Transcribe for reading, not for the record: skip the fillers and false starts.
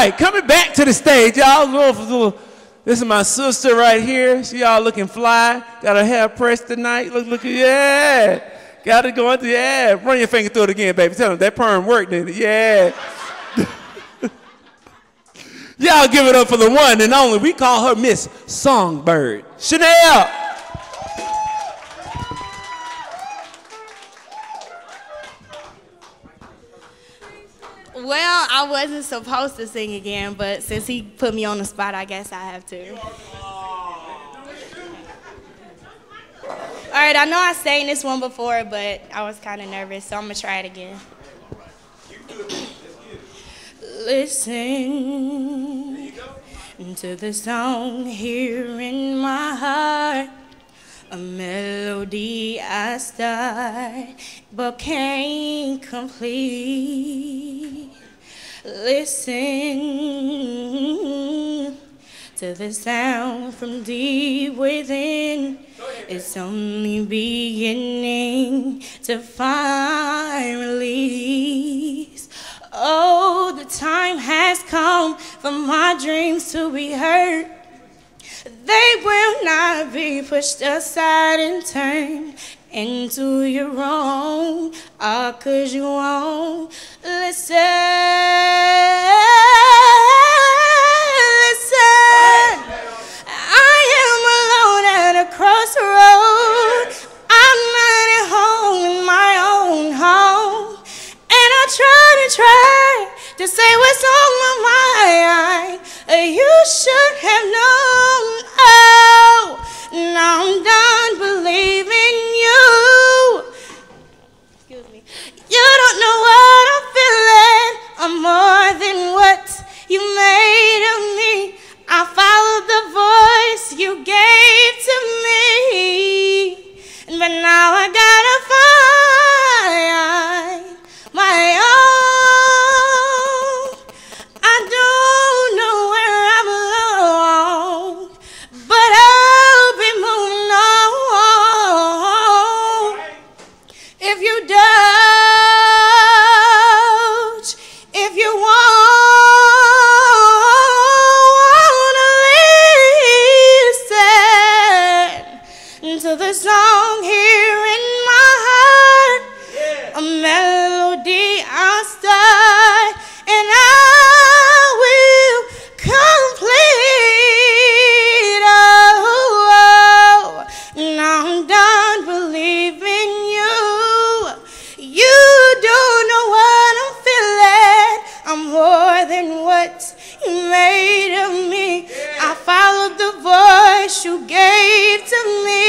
right, coming back to the stage, y'all. This is my sister right here. She all looking fly. Got her hair pressed tonight. Look, yeah. Got it going, yeah. Run your finger through it again, baby. Tell them that perm worked, didn't it? Yeah. Y'all give it up for the one and only. We call her Miss Songbird. Chanel. Well, I wasn't supposed to sing again, but since he put me on the spot, I guess I have to. All right, I know I sang this one before, but I was kind of nervous, so I'm going to try it again. Listen to the song here in my heart, a melody I start but can't complete. Listen to the sound from deep within. It's only beginning to find release. Oh, the time has come for my dreams to be heard. They will not be pushed aside and turned into your own. All 'cause you won't listen. Listen. I am alone at a crossroad. I'm not at home in my own home. And I try to say what's on my mind. You should have known. Oh, now I'm done believing you. Excuse me. You don't know what I'm feeling. I'm more than what you made of me. I followed the voice you gave to me. But now I gotta find my own. I don't know where I belong, but I'll be moving on. If you doubt, if you wanna listen to the song here in my heart, a melody I'll start and I will complete. Oh, now I'm done believing you. You don't know what I'm feeling. I'm more than what you made of me. I followed the voice you gave to me.